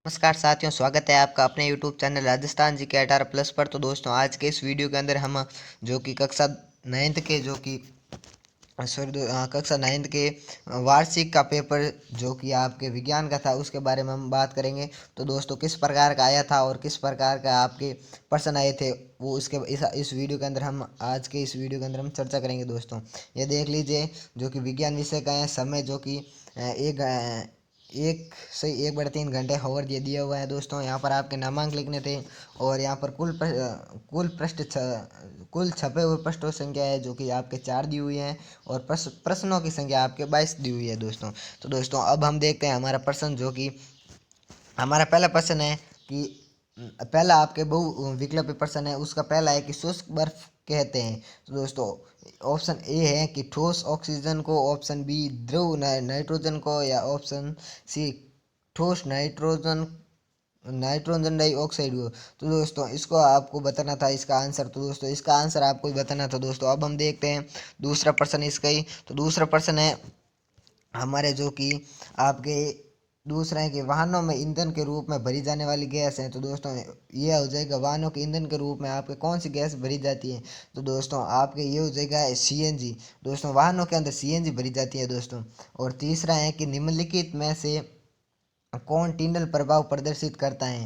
नमस्कार साथियों, स्वागत है आपका अपने YouTube चैनल राजस्थान जी के 18+ पर। तो दोस्तों, आज के इस वीडियो के अंदर हम जो कि कक्षा 9th के जो कि कक्षा 9th के वार्षिक का पेपर जो कि आपके विज्ञान का था उसके बारे में हम बात करेंगे। तो दोस्तों, किस प्रकार का आया था और किस प्रकार का आपके प्रश्न आए थे वो इसके इस वीडियो के अंदर हम आज के इस वीडियो के अंदर हम चर्चा करेंगे। दोस्तों, ये देख लीजिए जो कि विज्ञान विषय का है समय जो कि एक 1/3 घंटे होवर ये दिया हुआ है। दोस्तों, यहाँ पर आपके नामांक लिखने थे और यहाँ पर कुल छपे हुए पृष्ठों की संख्या है जो कि आपके 4 दी हुई है और प्रश्नों की संख्या आपके 22 दी हुई है। दोस्तों, अब हम देखते हैं हमारा प्रश्न जो कि हमारा पहला प्रश्न है कि पहला आपके बहु विकल्प प्रश्न है। उसका पहला है कि शुष्क बर्फ कहते हैं। तो दोस्तों, ऑप्शन ए है कि ठोस ऑक्सीजन को, ऑप्शन बी द्रव नाइट्रोजन को, या ऑप्शन सी ठोस नाइट्रोजन नाइट्रोजन डाइऑक्साइड को। तो दोस्तों, इसको आपको बताना था इसका आंसर। तो दोस्तों, इसका आंसर आपको ही बताना था। दोस्तों, अब हम देखते हैं दूसरा प्रश्न इसका ही। तो दूसरा प्रश्न है हमारे जो कि आपके दूसरा है कि वाहनों में ईंधन के रूप में भरी जाने वाली गैस है। तो दोस्तों, ये हो जाएगा वाहनों के ईंधन के रूप में आपके कौन सी गैस भरी जाती है। तो दोस्तों, आपके ये हो जाएगा सीएनजी। दोस्तों, वाहनों के अंदर सीएनजी भरी जाती है। दोस्तों, और तीसरा है कि निम्नलिखित में से कौन टिंडल प्रभाव प्रदर्शित करता है।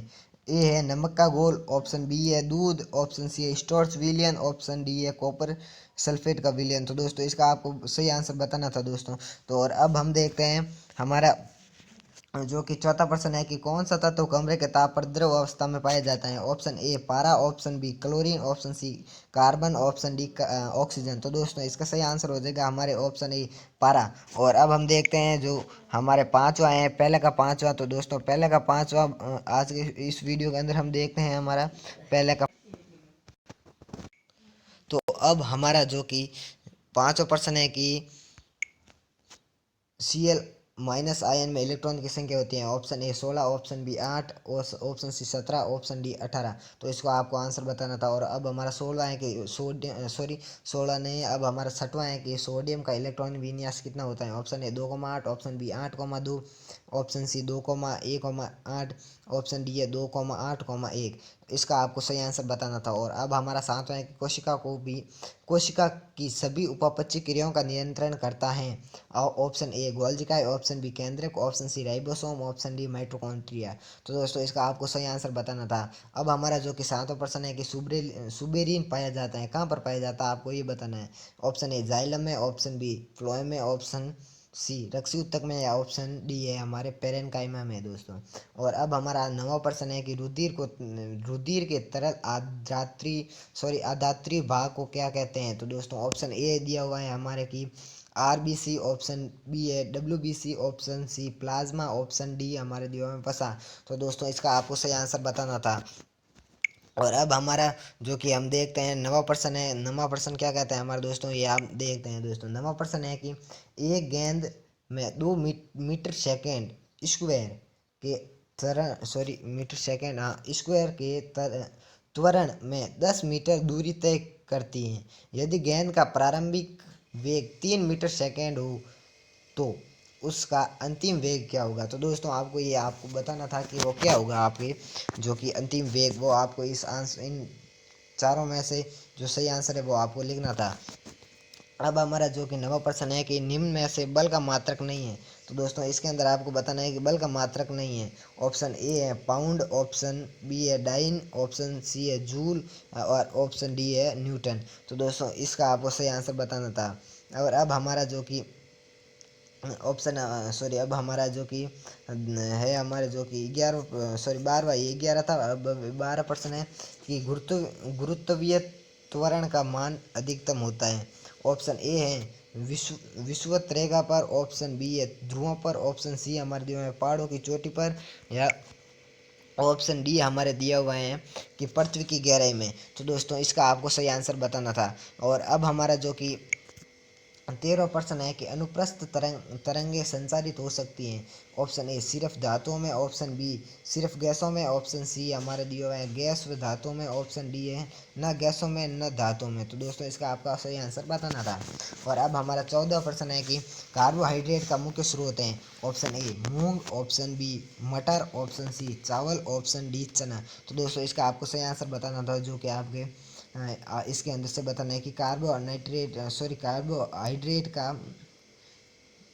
ए है नमक का घोल, ऑप्शन बी है दूध, ऑप्शन सी है स्टोर्च विलियन, ऑप्शन डी है कॉपर सल्फेट का विलियन। तो दोस्तों, इसका आपको सही आंसर बताना था। दोस्तों, तो और अब हम देखते हैं हमारा जो कि चौथा प्रश्न है कि कौन सा तत्व कमरे के ताप पर द्रव अवस्था में पाया जाता है। ऑप्शन ए पारा, option B chlorine, option C carbon, option D oxygen. तो दोस्तों, इसका सही आंसर हो जाएगा हमारे ऑप्शन ए पारा। और अब हम देखते हैं जो हमारे पांचवा है, पहले का पांचवा। तो दोस्तों, पहले का पांचवा आज के इस वीडियो के अंदर हम देखते हैं हमारा पहले का। तो अब हमारा जो कि पांचवा प्रश्न है कि Cl- आयन में इलेक्ट्रॉन की संख्या होती है। Option A 16, option B 8, option C 17, option D 18। तो इसको आपको आंसर बताना था। और अब हमारा 16 है कि सोडियम, सॉरी 16 नहीं, अब हमारा 6वां है कि सोडियम का इलेक्ट्रॉन विन्यास कितना होता है। Option A 2,8, option B 8,2, option C 2,1,8, option D है 2,8,1। इसका आपको सही आंसर बताना था। और अब हमारा 7वां है कि कोशिका की सभी उपापचय क्रियाओं का नियंत्रण करता है। ऑप्शन ए गोल्जिका, ऑप्शन बी केंद्रक, option C ribosome, option D mitochondria. तो दोस्तों, इसका आपको सही आंसर बताना था। अब हमारा जो कि 7वां प्रश्न है कि सुबेरिन पाया जाता है, कहाँ पर पाया जाता है आपको ये बताना है। ऑप्शन ए जाइलम में, ऑप्शन बी फ्लोएम में, ऑप्शन सी रक्सी ऊतक में, या ऑप्शन डी है हमारे पेरेनकाइमा में। दोस्तों, और अब हमारा 9वां प्रश्न है कि रुधिर के तरल आदात्री भाग को क्या कहते हैं। तो दोस्तों, ऑप्शन ए दिया हुआ है हमारे की आरबीसी, ऑप्शन बी है WBC, option C plasma, option D हमारे दिया में पसा। तो दोस्तों, इसका आपको सही आंसर बताना था। और अब हमारा जो कि हम देखते हैं नवा प्रश्न है। नवा प्रश्न क्या कहता है हमारे दोस्तों, ये आप देखते हैं। दोस्तों, नवा प्रश्न है कि एक गेंद में 2 मीटर सेकेंड स्क्वायर के त्वरण, सॉरी मीटर सेकेंड, हाँ, स्क्वायर के त्वरण में 10 मीटर दूरी तय करती है। यदि गेंद का प्रारंभिक वेग 3 मीटर सेकेंड हो तो उसका अंतिम वेग क्या होगा। तो दोस्तों, आपको ये आपको बताना था कि वो क्या होगा आपके जो कि अंतिम वेग। वो आपको इन चारों में से जो सही आंसर है वो आपको लिखना था। अब हमारा जो कि नवा प्रश्न है कि निम्न में से बल का मात्रक नहीं है। तो दोस्तों, इसके अंदर आपको बताना है कि बल का मात्रक नहीं है। ऑप्शन ए है पाउंड, ऑप्शन बी है डाइन, ऑप्शन सी है जूल, और ऑप्शन डी है न्यूटन। तो दोस्तों, इसका आपको सही आंसर बताना था। और अब हमारा जो कि ऑप्शन, सॉरी, अब हमारा जो कि है हमारे जो कि 11, सॉरी 12वां, ये 11 था। अब 12 प्रश्न है कि गुरुत्वीय त्वरण का मान अधिकतम होता है। ऑप्शन ए है विषुवत रेखा पर, ऑप्शन बी है ध्रुवों पर, ऑप्शन सी हमारे दिए हुए हैं पहाड़ों की चोटी पर, या ऑप्शन डी हमारे दिया हुआ है कि पृथ्वी की गहराई में। तो दोस्तों, इसका आपको सही आंसर बताना था। और अब हमारा जो कि 13वां प्रश्न है कि अनुप्रस्थ तरंगे संचारित हो सकती हैं। ऑप्शन ए सिर्फ धातुओं में, ऑप्शन बी सिर्फ गैसों में, ऑप्शन सी हमारे दिया हुआ है गैस व धातुओं में, ऑप्शन डी है न गैसों में न धातुओं में। तो दोस्तों इसका आपका सही आंसर बताना था। और अब हमारा 14वां प्रश्न है कि कार्बोहाइड्रेट का मुख्य स्रोत है। ऑप्शन ए मूंग, ऑप्शन बी मटर, ऑप्शन सी चावल, ऑप्शन डी चना। तो दोस्तों इसका आपको सही आंसर बताना था, जो कि आपके इसके अंदर से बताना है कि कार्बोहाइड्रेट का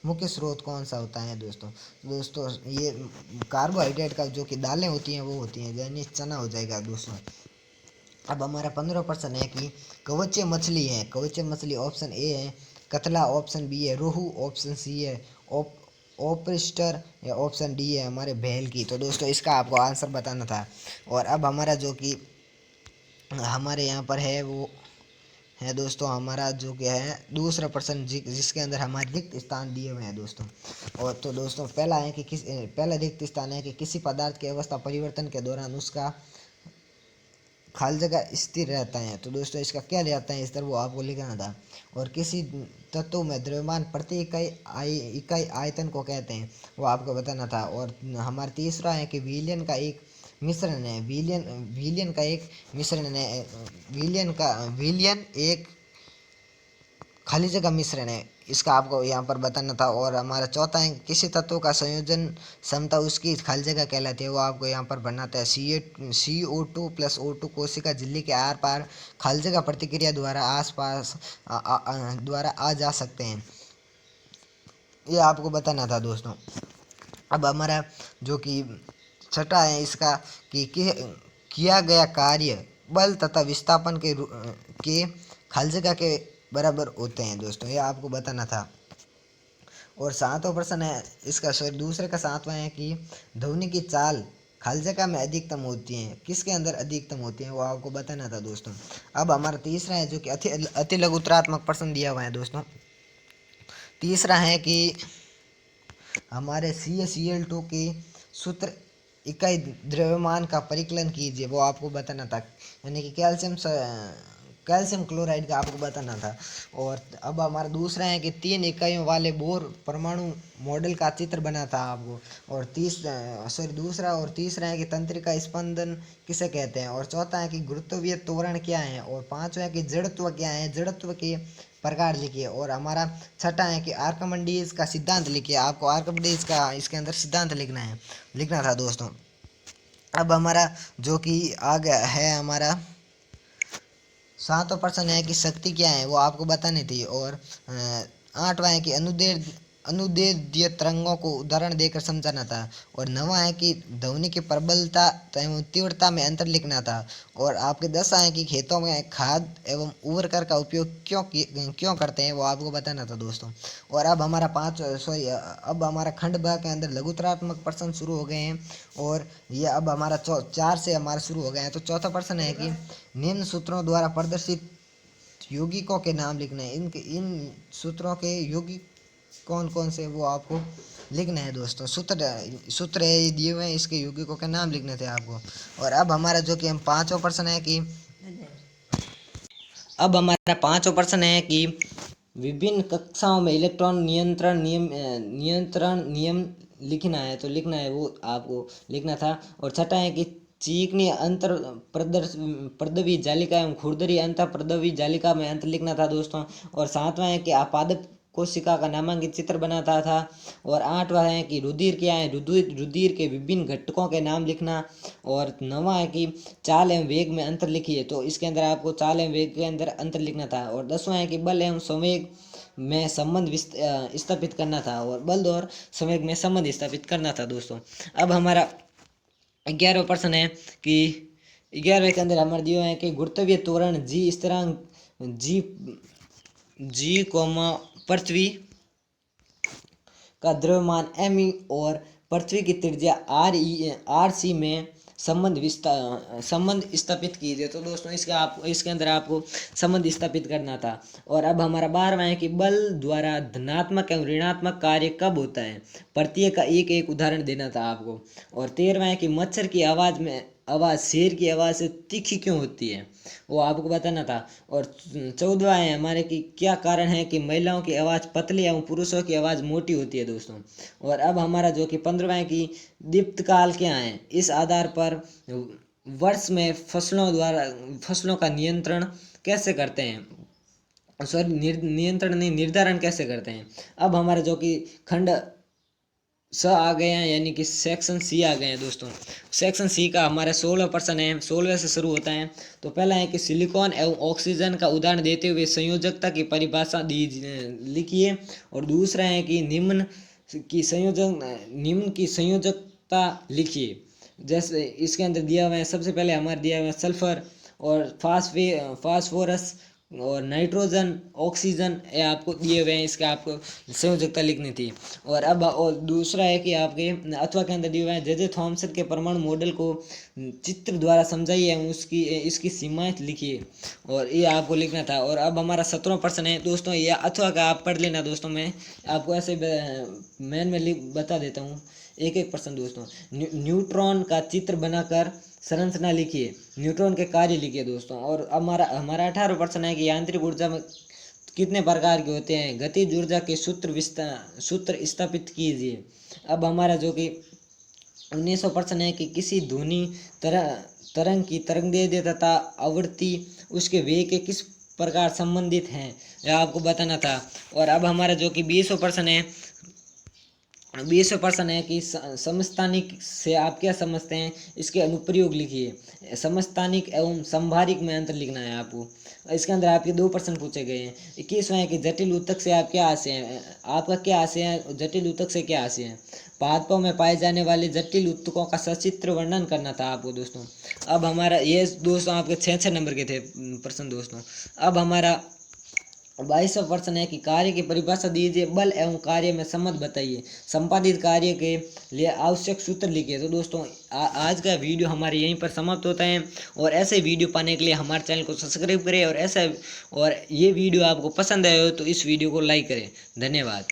मुख्य स्रोत कौन सा होता है दोस्तों। तो दोस्तों ये कार्बोहाइड्रेट का जो कि दालें होती हैं वो होती हैं, यानी चना हो जाएगा दोस्तों। अब हमारा 15वां प्रश्न है कि कवचे मछली है। कवचे मछली ऑप्शन ए है कतला, ऑप्शन बी है रोहू, ऑप्शन सी है ओपस्टर, या ऑप्शन डी है हमारे भेल की। तो दोस्तों इसका आपको आंसर बताना था। और अब हमारा जो कि हमारे यहाँ पर है वो है दोस्तों हमारा जो कि है दूसरा प्रश्न जिसके अंदर हमारे रिक्त स्थान दिए हुए हैं दोस्तों। और तो दोस्तों पहला रिक्त स्थान है कि किसी पदार्थ की अवस्था परिवर्तन के दौरान उसका खाली जगह स्थिर रहता है। तो दोस्तों इसका क्या रहता है स्तर, वो आपको लिखना था। और किसी तत्व में द्रव्यमान प्रति इकाई आयतन को कहते हैं, वो आपको बताना था। और हमारा तीसरा है कि विलयन का एक मिश्रण है। विलयन का एक मिश्रण है। विलयन एक खाली जगह मिश्रण है, इसका आपको यहाँ पर बताना था। और हमारा चौथा है किसी तत्व का संयोजन क्षमता उसकी खाली जगह कहलाती है, वो आपको यहाँ पर बनाता है। CO2 प्लस O2 कोशिका झिल्ली के आर पार खाली जगह प्रतिक्रिया द्वारा आसपास द्वारा आ जा सकते हैं, ये आपको बताना था दोस्तों। अब हमारा जो कि छठा है इसका कि किया गया कार्य बल तथा विस्थापन के खाली जगह के बराबर होते हैं दोस्तों, ये आपको बताना था। और 7वां प्रश्न है इसका सॉरी दूसरे का 7वां है कि ध्वनि की चाल खाली जगह में अधिकतम होती हैं, किसके अंदर अधिकतम होती हैं, वो आपको बताना था दोस्तों। अब हमारा तीसरा है जो कि अति लघुत्रात्मक प्रश्न दिया हुआ है दोस्तों। तीसरा है कि हमारे CaCl2 के सूत्र इकाई द्रव्यमान का परिकलन कीजिए, वो आपको बताना था। यानी कि कैल्शियम क्लोराइड का आपको बताना था। और अब हमारा दूसरा है कि 3 इकाइयों वाले बोर परमाणु मॉडल का चित्र बना था आपको। और दूसरा और तीसरा है कि तंत्रिका स्पंदन किसे कहते हैं। और चौथा है कि गुरुत्वीय त्वरण क्या है। और पांचवा है कि जड़त्व क्या है, जड़त्व के प्रकार लिखिए। और हमारा छठा है कि आर्कमिडीज का सिद्धांत लिखिए, आपको आर्कमिडीज का इसके अंदर सिद्धांत लिखना था दोस्तों। अब हमारा जो कि आ गया है हमारा 7वां प्रश्न है कि शक्ति क्या है, वो आपको बतानी थी। और 8वां है कि अनुदैर्ध्य तरंगों को उदाहरण देकर समझाना था। और 9वां है कि ध्वनि की प्रबलता एवं तीव्रता में अंतर लिखना था। और आपके 10वां है कि खेतों में खाद एवं उर्वरक का उपयोग क्यों करते हैं, वो आपको बताना था दोस्तों। और अब हमारा खंड ब के अंदर लघुतरात्मक प्रश्न शुरू हो गए हैं। और ये अब हमारा 4 से हमारा शुरू हो गए हैं। तो चौथा प्रश्न है कि निम्न सूत्रों द्वारा प्रदर्शित यौगिकों के नाम लिखना है। इन सूत्रों के यौगिक कौन कौन से, वो आपको लिखना है दोस्तों। सूत्र है दिए हुए हैं, इसके यौगिकों के नाम लिखने थे आपको। और अब हमारा जो कि हम 5वां प्रश्न है कि अब हमारा 5वां प्रश्न है कि विभिन्न कक्षाओं में इलेक्ट्रॉन नियंत्रण नियम लिखना है। तो लिखना है वो आपको लिखना था। और छठा है कि चिकनी अंतर प्रदवी जालिका एवं खुरदरी अंतर प्रदवी जालिका में अंतर लिखना था दोस्तों। और 7वां है कि आपादक कोशिका का नामांकित चित्र बनाता था। और 8वां है कि रुधिर क्या है, रुधिर के विभिन्न घटकों के नाम लिखना। और 9वां है कि चाल एवं वेग में अंतर लिखिए। तो इसके अंदर आपको चाल एवं वेग के अंदर अंतर लिखना था। और 10वां है कि बल एवं संवेग में संबंध स्थापित करना था। और बल और संवेग में संबंध स्थापित करना था दोस्तों। अब हमारा 11वां प्रश्न है कि 11वें के अंदर हमारे दिए है कि गुरुत्वीय त्वरण जी स्थिरांक जी पृथ्वी का द्रव्यमान m और पृथ्वी की त्रिज्या r c में संबंध स्थापित कीजिए। तो दोस्तों इसके अंदर आपको संबंध स्थापित करना था। और अब हमारा 12वां है कि बल द्वारा धनात्मक एवं ऋणात्मक कार्य कब होता है, प्रत्येक का एक एक उदाहरण देना था आपको। और 13वां है कि मच्छर की आवाज़ में आवाज़ शेर की आवाज़ से तीखी क्यों होती है, वो आपको बताना था। और 14वां है हमारे कि क्या कारण है कि महिलाओं की आवाज़ पतली एवं पुरुषों की आवाज़ मोटी होती है दोस्तों। और अब हमारा जो कि 15वां है कि दीप्तकाल क्या है, इस आधार पर वर्ष में फसलों का नियंत्रण कैसे करते हैं, सॉरी नियंत्रण नहीं, निर्धारण कैसे करते हैं। अब हमारा जो कि खंड स आ गए हैं, यानी कि सेक्शन सी आ गए हैं दोस्तों। सेक्शन सी का हमारा 16 है, 16 से शुरू होता है। तो पहला है कि सिलिकॉन एवं ऑक्सीजन का उदाहरण देते हुए संयोजकता की परिभाषा लिखिए। और दूसरा है कि निम्न की संयोजकता लिखिए। जैसे इसके अंदर दिया हुआ है, सबसे पहले हमारे दिया हुआ है सल्फर और फास्फोरस और नाइट्रोजन, ऑक्सीजन, ये आपको दिए हुए हैं, इसका आपको संयोजकता लिखनी थी। और दूसरा है कि आपके अथवा के अंदर दिया हुआ है जे थॉमसन के परमाणु मॉडल को चित्र द्वारा समझाइए एवं इसकी सीमाएं लिखिए, और ये आपको लिखना था। और अब हमारा 17 है दोस्तों, ये अथवा का आप पढ़ लेना दोस्तों। मैं आपको ऐसे मैन में बता देता हूँ एक एक प्रश्न दोस्तों। न्यूट्रॉन का चित्र बनाकर संरचना लिखिए, न्यूट्रॉन के कार्य लिखिए दोस्तों। और हमारा 18 है कि यांत्रिक ऊर्जा में कितने प्रकार के होते हैं, गतिज ऊर्जा के सूत्र स्थापित कीजिए। अब हमारा जो कि 19 है कि किसी ध्वनि तरंग की तरंगदैर्ध्य तथा आवृत्ति उसके वेग के किस प्रकार संबंधित हैं, यह आपको बताना था। और अब हमारा जो कि 20 प्रश्न है कि समस्थानिक से आप क्या समझते हैं, इसके अनुप्रयोग लिखिए। समस्थानिक एवं संभारिक में अंतर लिखना है आपको। इसके अंदर आपके 2 प्रश्न पूछे गए हैं। 21वां है कि जटिल ऊतक से आप क्या आशय है, आपका क्या आशय है, जटिल ऊतक से क्या आशय है। पादपों में पाए जाने वाले जटिल ऊतकों का सचित्र वर्णन करना था आपको दोस्तों। अब हमारा ये दोस्तों आपके 6 के थे प्रश्न दोस्तों। अब हमारा 22वां है कि कार्य की परिभाषा दीजिए, बल एवं कार्य में संबंध बताइए, संपादित कार्य के लिए आवश्यक सूत्र लिखिए। तो दोस्तों आज का वीडियो हमारे यहीं पर समाप्त होता है। और ऐसे वीडियो पाने के लिए हमारे चैनल को सब्सक्राइब करें, और ये वीडियो आपको पसंद आए हो तो इस वीडियो को लाइक करें। धन्यवाद।